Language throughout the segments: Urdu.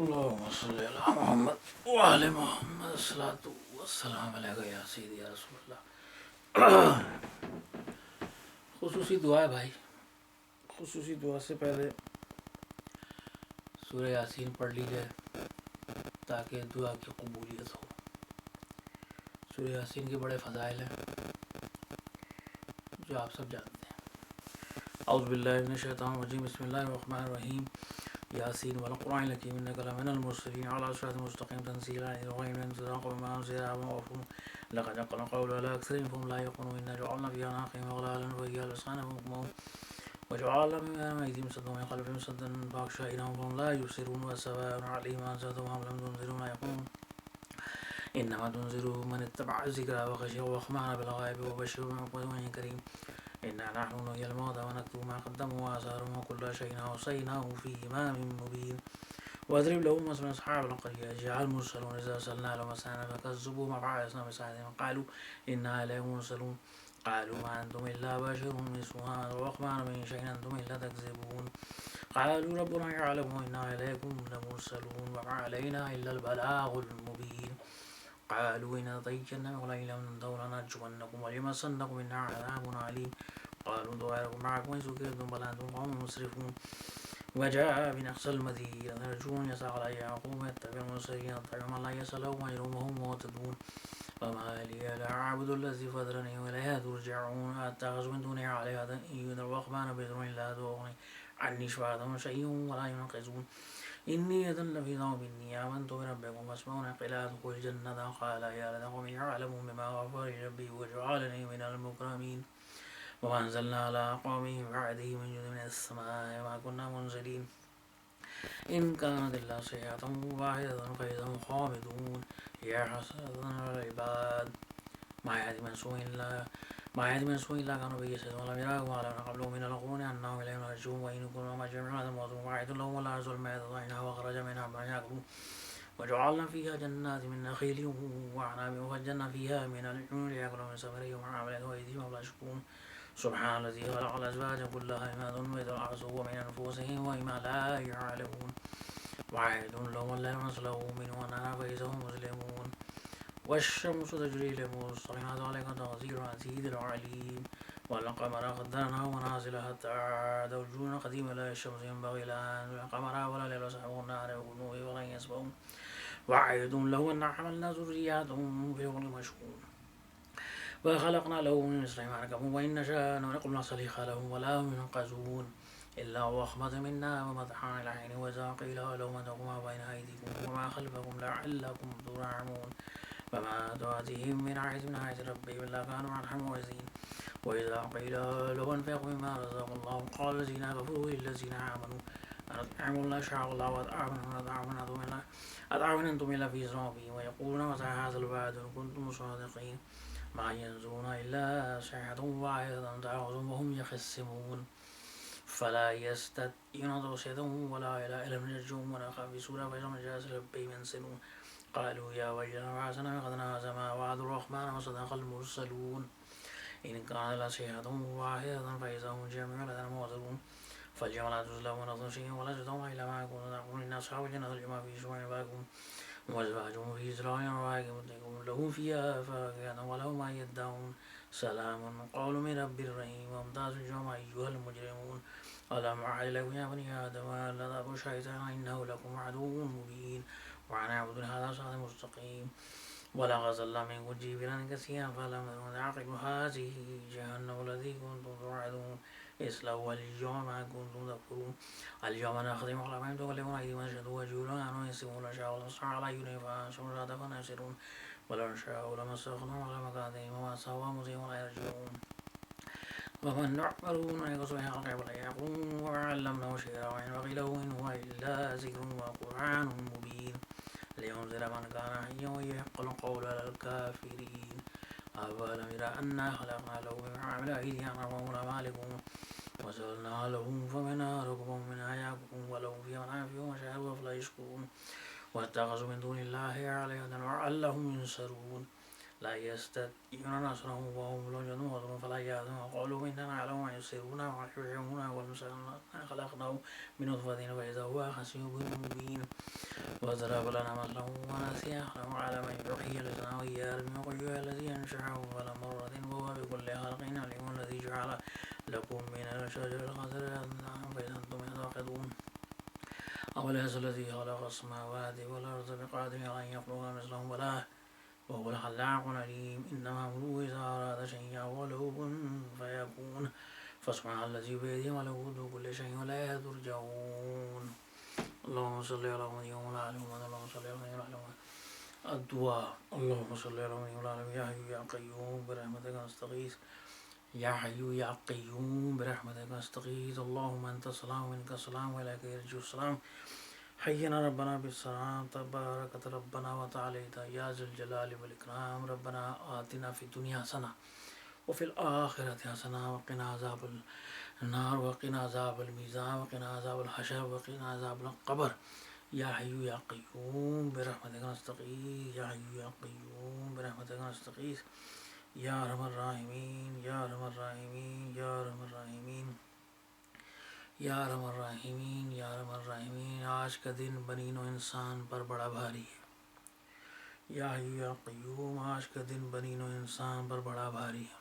اللهم صل على محمد وعلى محمد الصلاة والسلام علیکم یا سیدی یا رسول اللہ. خصوصی دعا ہے بھائی. خصوصی دعا سے پہلے سورہ یاسین پڑھ لی جائے تاکہ دعا کی قبولیت ہو. سورہ یاسین کے بڑے فضائل ہیں جو آپ سب جانتے ہیں. اعوذ باللہ من الشیطان الرجیم. بسم اللہ الرحمن الرحیم. یاسین والقرآن الحکیم انک لمن المرسلین علی صراط مستقیم تنزیلا من انزلاق بما انزل وهم لقد حق القول على اکثرهم فهم لا يقولون انا جعلنا في اعناقهم اغلالا فهي الاسقان فهم وجعلنا من ايديهم سدا ومن خلفهم سدا فاغشيناهم فهم لا يبصرون وسواء عليهم انذرتهم ام لم تنذرهم لا يقولون انما تنذر من اتبع الذكر وخشي الرحمن بالغيب وبشره بمغفرة كريم. إنا نحن نحيي الموتى ونكتب ما قدموا وآثارهم وكل شيء أحصيناه في إمام مبين. واضرب لهم مثلا أصحاب القرية جعل المرسلون إذا أرسلنا لهم مثلا فكذبوا فبعثنا بساحرهم قالوا إنا إليكم مرسلون قالوا ما أنتم إلا بشر مثلنا وما من شيء أنتم إلا تكذبون قالوا ربنا يعلم إنا إليكم لمرسلون وما علينا إلا البلاغ المبين. قالوا إن تطيرنا ولئن لم تنتهوا لنرجمنكم وليمسنكم منا عذاب أليم. قالوا طائركم معكم إن ذكرتم بل أنتم قوم مسرفون. وجاء من أقصى المدينة يرجون يسعى على يعقوب يتبع المرسلين طيرا لا يسألهم أجرهم وهم مهتدون. وما لي لا أعبد الذي فطرني وإليه ترجعون أتخذ من دونه آلهة إن يريدون الرحمن بضر لا تغني عني شفاعتهم شيئا ولا ينقذون. إني إذا لفي ذنب إني آمنت بربكم فاسمعون قيل ادخلوا الجنة قال يا ليت قومي يعلمون بما غفر لي ربي وجعلني من المكرمين. وأنزلنا على قومه بعده من جند من السماء ما كنا منزلين إن كانت إلا صيحة واحدة فإذا هم خامدون يا حسرة على العباد ما يهدي من سوء إلا كانوا به يستهزئون ولم يروا ما لم قبلهم من القرون أنهم إليهم يرجعون وإن كنا ما جميعا الموت واحد لهم والأرض المائدة وإنها وخرج منها ما يأكلون. وجعلنا فيها جنات من نخيل وأعناب وفجرنا فيها من العيون ليأكلوا من ثمره وما عملته أيديهم ولا يشكرون. سبحان الذي خلق الأزواج كلها مما تنبت الأرض ومن أنفسهم ومما لا يعلمون. واحد لهم الليل نسلخه منه والنهار فإذا هم مظلمون. والشمس تجري لمستقر ذلك تقدير العزيز العليم. والقمر قدرناه منازل حتى عاد الرجل القديم لا الشمس ينبغي لها أن القمر ولا الليل سابق النهار والنور ولن يسبقون. وعيد له أن حملنا ذرياتهم في الفلك المشحون وخلقنا له من مثله ما ركبوا وإن نشاء نغرقهم لا صريخ لهم ولا هم ينقذون إلا رحمة منا ومدحا إلى حين وإذا قيل لهم اتقوا ما بين أيديكم وما خلفكم لعلكم ترحمون. وما تأتيهم من آية من آيات ربهم إلا كانوا عنها معرضين. وإذا قيل لهم انفقوا مما رزقكم الله قال الذين كفروا للذين آمنوا أنطعموا الله شاء الله أطعموا أنتم إلا في ذنوبهم ويقولون متى هذا الوعد إن كنتم صادقين. ما ينظرون إلا صيحة واحدة تأخذهم وهم يخصمون. فلا يستطيعون توصية ولا إلى علم يرجعون ولا خافسون فإذا ما جاء ربهم ينسلون. قالوا يا ويلنا بعثنا قد هذا ما وعد الرحمن وصدق المرسلون. إن كان لصيحة واحدة فإذا هم جميع لدينا معذرون. فاليوم لا تظلمون نفس شيئا ولا تجزون إلا ما كنتم تعملون إن أصحاب الجنة اليوم في شوع باكم وأزواجهم في زراع راكم لهم فيها فاكهة ولهم ما يدعون. سلام قول من رب الرحيم وامتازوا اليوم أيها المجرمون. ألم أعهد إليكم يا بني آدم ألا تعبدوا الشيطان إنه لكم عدو مبين وأن اعبدوا هذا صراط مستقيم. ولقد ضل منكم جبلا كثيرا فلم تعقلوا هذه جهنم التي كنتم توعدون اصلوها اليوم ما كنتم تكفرون. اليوم نختم على أفواههم وتكلمنا أيديهم وأشهدوا وأرجلنا عنهم يكسبون نشاء ونبصر على أعينهم فأنشروا ذات فنبصرون ولو نشاء لمسخناهم على مكانهم وما سوى مسيهم ولا يرجعون. ومن يعملون يقص بها الغيب ولا يعقلون وعلمناه شعرا وينبغي له إن هو إلا ذكر وقرآن مبين لينذر من كان حيا ويحق القول على الكافرين. أولم يرى أنا خلقنا له مما عمل أيدينا وهم لا مالكون وسألنا لهم فمنها ركبهم ومنها يأكلون ولهم فيها منافع ومشارب أفلا يشكرون. واتخذوا من دون الله آلهة لعلهم ينصرون. لا يستطيعون نصرهم وهم جند محضرون فلا يحزنهم وقالوا إننا نعلم ما يسرون وما يعلنون والمسلمون خلقناه من نطفة فإذا هو خصيم مبين وضرب لنا مثلا ونسي خلقه على من يحيي الإسلام وهي من يحيي الذي أنشأه أول مرة وهو بكل خلق عليم الذي جعل لكم من الشجر الخضر فإذا أنتم تعقدون أوليس الذي خلق السماوات والأرض بقادر على أن يخلق مثلهم بلى وهو الخلاق العليم إنما أمره إذا أراد شيئا يقول له كن فيكون فسبحان الذي بيده ملكوت كل شيء وإليه ترجعون اللهم صل على محمد وعلى آل محمد اللهم صل على محمد وعلى آل محمد الدعاء اللهم صل على محمد وعلى آل محمد يا حي يا قيوم برحمتك نستغيث يا حي يا قيوم برحمتك نستغيث اللهم أنت السلام ومنك السلام وإليك يرجع السلام حينا ربنا بالسلام تباركت ربنا وتعاليت يا ذا الجلال والإكرام ربنا آتنا في الدنيا حسنة وفي الآخرة حسنة وقنا عذاب النار وقنا عذاب الميزان وقنا عذاب الحشر وقنا عذاب القبر يا حي يا قيوم برحمتك نستغيث يا حي يا قيوم برحمتك نستغيث يا أرحم الراحمين يا أرحم الراحمين يا أرحم الراحمين یا ارحم الراحمین یا ارحم الراحمین آج کا دن بنی نوع انسان پر بڑا بھاری ہے یا حی یا قیوم آج کا دن بنی نوع انسان پر بڑا بھاری ہے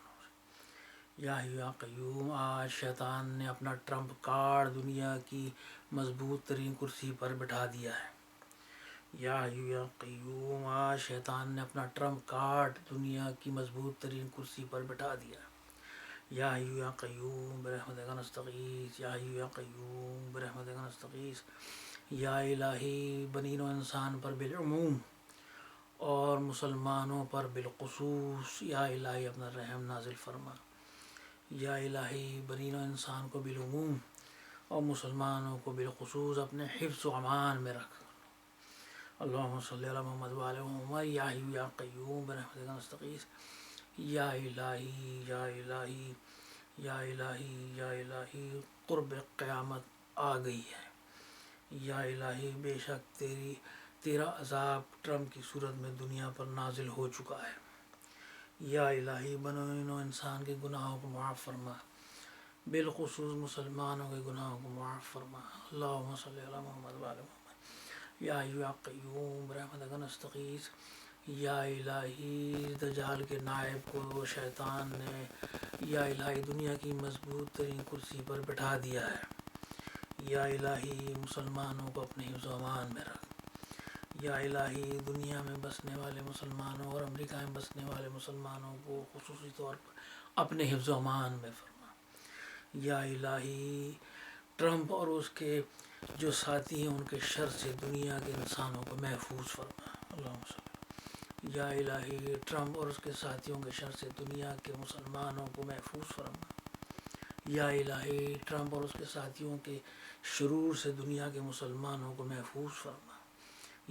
یا حی یا قیوم آج شیطان نے اپنا ٹرمپ کارڈ دنیا کی مضبوط ترین کرسی پر بٹھا دیا ہے یا حی یا قیوم آج شیطان نے اپنا ٹرمپ کارڈ دنیا کی مضبوط ترین کرسی پر بٹھا دیا ہے یا حی یا قیوم برحمتک نستغیث یا حی یا قیوم برحمتک نستغیث یا الہی بنی نوع انسان پر بالعموم اور مسلمانوں پر بالخصوص یا الہی اپنا رحم نازل فرما یا الہی بنی نوع انسان کو بالعموم اور مسلمانوں کو بالخصوص اپنے حفظ و امان میں رکھ اللہم صلی علی محمد وعلی محمد یا حی یا قیوم برحمتک نستغیث یا الہی یا الہی یا الہی یا الہی قرب قیامت آ گئی ہے یا الہی بے شک تیرا عذاب ٹرمپ کی صورت میں دنیا پر نازل ہو چکا ہے یا الہی بنو انسان کے گناہوں کو معاف فرما بالخصوص مسلمانوں کے گناہوں کو معاف فرما اللہم صلی علی محمد وعلی محمد یا حی یا قیوم برحمتک نستغیث یا الہی دجال کے نائب کو شیطان نے یا الہی دنیا کی مضبوط ترین کرسی پر بٹھا دیا ہے یا الہی مسلمانوں کو اپنے حفظ و امان میں رکھ یا الہی دنیا میں بسنے والے مسلمانوں اور امریکہ میں بسنے والے مسلمانوں کو خصوصی طور پر اپنے حفظ و امان میں فرما یا الہی ٹرمپ اور اس کے جو ساتھی ہیں ان کے شر سے دنیا کے انسانوں کو محفوظ فرما اللہم صلی یا الہی ٹرمپ اور اس کے ساتھیوں کے شر سے دنیا کے مسلمانوں کو محفوظ فرما یا الہی ٹرمپ اور اس کے ساتھیوں کے شرور سے دنیا کے مسلمانوں کو محفوظ فرما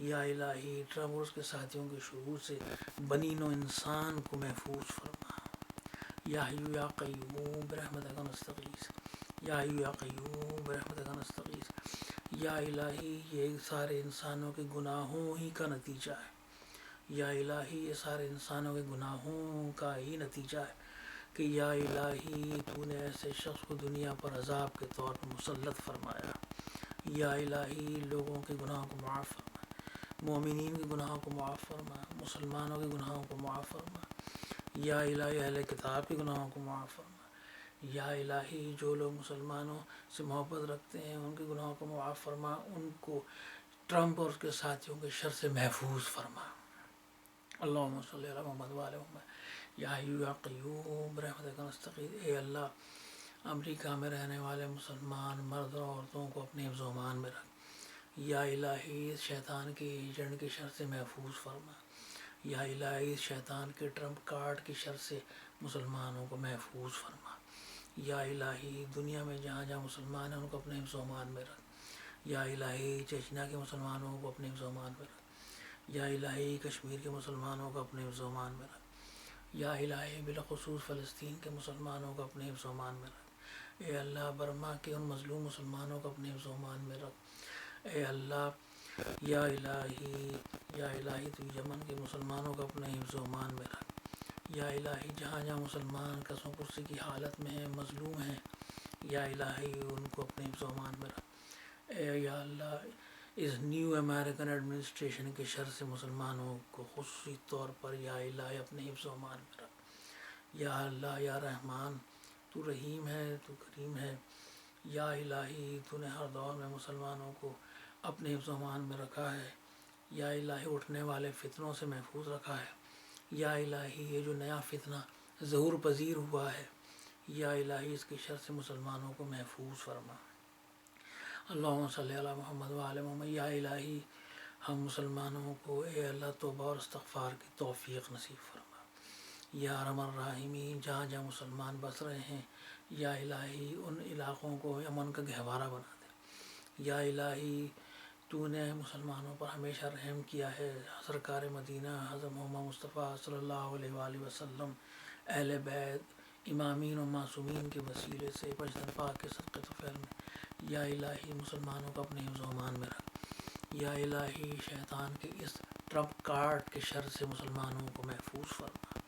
یا الہی ٹرمپ اور اس کے ساتھیوں کے شرور سے بنی نوع انسان کو محفوظ فرما یا حی یا قیوم برحمتک نستغیث یا حی یا قیوم برحمتک نستغیث یا الہی یہ سارے انسانوں کے گناہوں ہی کا نتیجہ ہے یا الہی یہ سارے انسانوں کے گناہوں کا ہی نتیجہ ہے کہ یا الہی تو نے ایسے شخص کو دنیا پر عذاب کے طور پر مسلط فرمایا یا الہی لوگوں کے گناہوں کو معاف فرما مومنین کے گناہوں کو معاف فرما مسلمانوں کے گناہوں کو معاف فرما یا الہی اہل کتاب کے گناہوں کو معاف فرما یا الہی جو لوگ مسلمانوں سے محبت رکھتے ہیں ان کے گناہوں کو معاف فرما ان کو ٹرمپ اور اس کے ساتھیوں کے شر سے محفوظ فرما اللہم صلی علی محمد وعلی محمد یا حی یا قیوم برحمتک نستغیث اے اللہ امریکہ میں رہنے والے مسلمان مرد اور عورتوں کو اپنے حفظ و امان میں رکھ یا الہی شیطان کے ایجنٹ کے شر سے محفوظ فرما یا الہی شیطان کے ٹرمپ کارڈ کی شر سے مسلمانوں کو محفوظ فرما یا الہی دنیا میں جہاں جہاں مسلمان ہیں ان کو اپنے حفظ و امان میں رکھ یا الہی چچنیا کے مسلمانوں کو اپنے حفظ و امان میں رکھ یا الہی کشمیر کے مسلمانوں کو اپنے حفظ و امان میں رکھ یا الہی بالخصوص فلسطین کے مسلمانوں کو اپنے حفظ و امان میں رکھ اے اللہ برما کے ان مظلوم مسلمانوں کو اپنے حفظ و امان میں رکھ اے اللہ یا الہی تو یمن کے مسلمانوں کو اپنے حفظ و امان میں رکھ یا الہی جہاں جہاں مسلمان قسم کرسی کی حالت میں ہیں، مظلوم ہیں، یا الہی ان کو اپنے حفظ و امان میں رکھ۔ اے یا اللہ اس نیو امریکن ایڈمنسٹریشن کے شر سے مسلمانوں کو خصوصی طور پر یا الہی اپنے حفظ و امان میں رکھ۔ یا اللہ یا رحمان تو رحیم ہے، تو کریم ہے، یا الہی تو نے ہر دور میں مسلمانوں کو اپنے حفظ و امان میں رکھا ہے، یا الہی اٹھنے والے فتنوں سے محفوظ رکھا ہے، یا الہی یہ جو نیا فتنہ ظہور پذیر ہوا ہے، یا الہی اس کے شر سے مسلمانوں کو محفوظ فرما۔ اللہم صلی علی محمد وعلی محمد۔ یا الہی ہم مسلمانوں کو اے اللہ توبہ اور استغفار کی توفیق نصیب فرما۔ یا ارحم الراحمین جہاں جہاں مسلمان بس رہے ہیں، یا الہی ان علاقوں کو امن کا گہوارہ بنا دے۔ یا الہی تو نے مسلمانوں پر ہمیشہ رحم کیا ہے، سرکار مدینہ حضرت محمد مصطفیٰ صلی اللہ علیہ وآلہ وسلم، اہل بیت، امامین و معصومین کے وسیلے سے پشتن پاک کے صدقے طفیل میں یا الہی مسلمانوں کو اپنے حفظ و امان میں رکھ۔ یا الہی شیطان کے اس ٹرمپ کارڈ کے شر سے مسلمانوں کو محفوظ فرما۔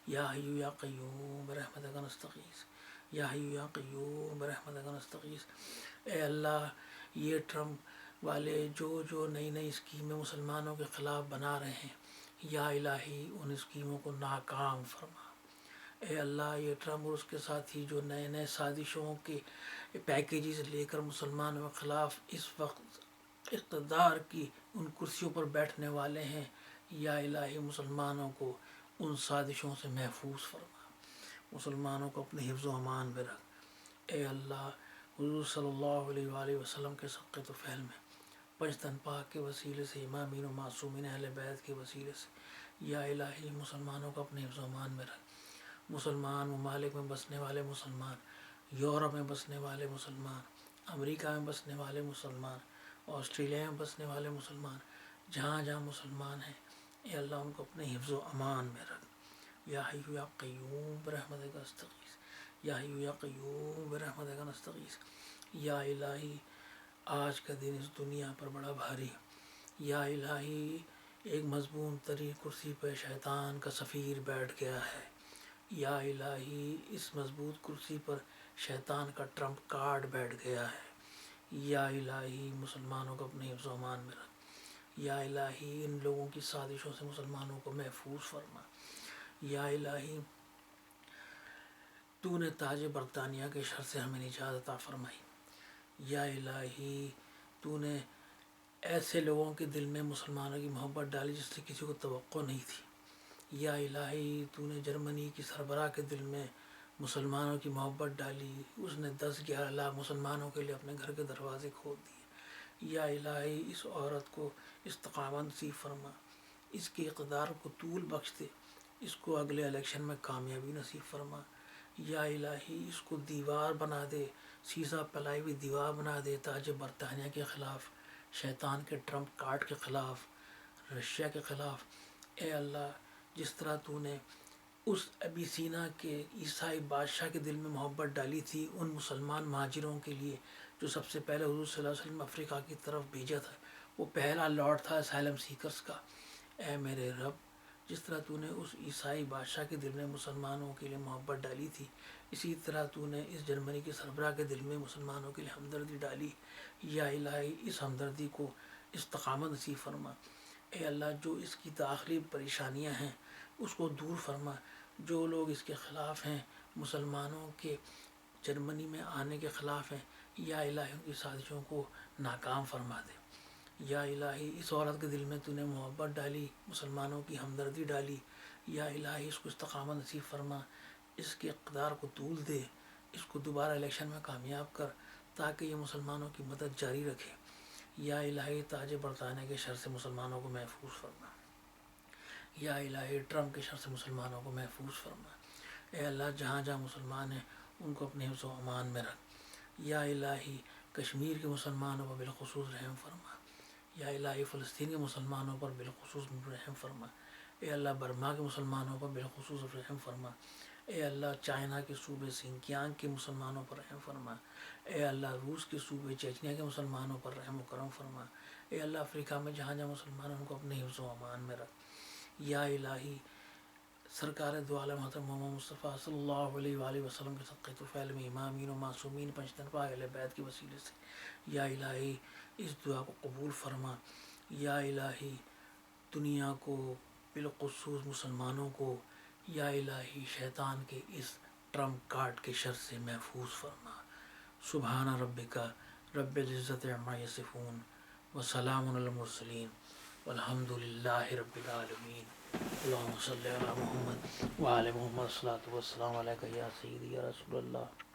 یا حی یا قیوم برحمتک نستغیث، یا حی یا قیوم برحمتک نستغیث۔ اے اللہ یہ ٹرمپ والے جو نئی نئی اسکیمیں مسلمانوں کے خلاف بنا رہے ہیں، یا الہی ان اسکیموں کو ناکام فرما۔ اے اللہ یہ ٹرمپ اور اس کے ساتھی جو نئے نئے سازشوں کے پیکیجز لے کر مسلمانوں کے خلاف اس وقت اقتدار کی ان کرسیوں پر بیٹھنے والے ہیں، یا الہی مسلمانوں کو ان سازشوں سے محفوظ فرما، مسلمانوں کو اپنے حفظ و امان میں رکھ۔ اے اللہ حضور صلی اللہ علیہ وآلہ وسلم کے صدقے طفیل میں پشتن پاک کے وسیلے سے، امامین و معصومین اہل بیت کے وسیلے سے، یا الہی مسلمانوں کو اپنے حفظ و امان میں رکھ۔ مسلمان ممالک میں بسنے والے مسلمان، یورپ میں بسنے والے مسلمان، امریکہ میں بسنے والے مسلمان، آسٹریلیا میں بسنے والے مسلمان، جہاں جہاں مسلمان ہیں، اے اللہ ان کو اپنے حفظ و امان میں رکھ۔ یا حی یا قیوم برحمتک استغیث، یا حی یا قیوم برحمتک نستغیث۔ یا الہی آج کا دن اس دنیا پر بڑا بھاری ہے، یا الہی ایک مضمون ترین کرسی پہ شیطان کا سفیر بیٹھ گیا ہے، یا الہی اس مضبوط کرسی پر شیطان کا ٹرمپ کارڈ بیٹھ گیا ہے، یا الہی مسلمانوں کو اپنے حفظ و امان میں رکھ۔ یا الہی ان لوگوں کی سازشوں سے مسلمانوں کو محفوظ فرما۔ یا الہی تو نے تاج برطانیہ کے شر سے ہمیں نجات عطا فرمائی۔ یا الہی تو نے ایسے لوگوں کے دل میں مسلمانوں کی محبت ڈالی جس سے کسی کو توقع نہیں تھی۔ یا الہی تو نے جرمنی کی سربراہ کے دل میں مسلمانوں کی محبت ڈالی، اس نے 10-11 لاکھ مسلمانوں کے لیے اپنے گھر کے دروازے کھول دیے۔ یا الہی اس عورت کو استقامت نصیب فرما، اس کے اقتدار کو طول بخش دے، اس کو اگلے الیکشن میں کامیابی نصیب فرما۔ یا الہی اس کو دیوار بنا دے، سیسا پلائی ہوئی دیوار بنا دے تاج برطانیہ کے خلاف، شیطان کے ٹرمپ کارڈ کے خلاف، رشیا کے خلاف۔ اے اللہ جس طرح تو نے اس ابیسینا کے عیسائی بادشاہ کے دل میں محبت ڈالی تھی ان مسلمان مہاجروں کے لیے جو سب سے پہلے حضور صلی اللہ علیہ وسلم افریقہ کی طرف بھیجا تھا، وہ پہلا لاٹ تھا اسائلم سیکرز کا، اے میرے رب جس طرح تو نے اس عیسائی بادشاہ کے دل میں مسلمانوں کے لیے محبت ڈالی تھی، اسی طرح تو نے اس جرمنی کے سربراہ کے دل میں مسلمانوں کے لیے ہمدردی ڈالی۔ یا الہی اس ہمدردی کو استقامت نصیب فرما۔ اے اللہ جو اس کی داخلی پریشانیاں ہیں اس کو دور فرما، جو لوگ اس کے خلاف ہیں، مسلمانوں کے جرمنی میں آنے کے خلاف ہیں، یا الہی ان کی سازشوں کو ناکام فرما دے۔ یا الہی اس عورت کے دل میں تو نے محبت ڈالی، مسلمانوں کی ہمدردی ڈالی، یا الہی اس کو استقامت نصیب فرما، اس کے اقتدار کو طول دے، اس کو دوبارہ الیکشن میں کامیاب کر تاکہ یہ مسلمانوں کی مدد جاری رکھے۔ یا الہی تاج برطانیہ کے شر سے مسلمانوں کو محفوظ فرما۔ یا الہی ٹرمپ کے شر سے مسلمانوں کو محفوظ فرما۔ اے اللہ جہاں جہاں مسلمان ہیں ان کو اپنے حفظ و امان میں رکھ۔ یا الہی کشمیر کے مسلمانوں پر بالخصوص رحم فرما۔ یا الہی فلسطین کے مسلمانوں پر بالخصوص رحم فرما۔ اے اللہ برما کے مسلمانوں پر بالخصوص رحم فرما۔ اے اللہ چائنا کے صوبے سنکیانگ کے مسلمانوں پر رحم فرما۔ اے اللہ روس کے صوبے چیچنیا کے مسلمانوں پر رحم و کرم فرما۔ اے اللہ افریقہ میں جہاں جہاں مسلمان ہیں ان کو اپنے حفظ و امان میں رکھ۔ یا الہی سرکار دو عالم حضرت محمد مصطفیٰ صلی اللہ علیہ وآلہ وسلم کے صدقے طفیل میں امامین و معصومین پنجتن اہل بیت کے وسیلے سے یا الہی اس دعا کو قبول فرما. یا الہی دنیا کو بالخصوص مسلمانوں کو یا الہی شیطان کے اس ٹرمپ کارڈ کے شر سے محفوظ فرما. سبحان ربک رب العزت عما یصفون وسلام علی المرسلین والحمد للہ رب العالمین. اللہم صلی علی محمد وعلی محمد الصلاۃ والسلام علیکہ یا سیدی یا رسول اللہ.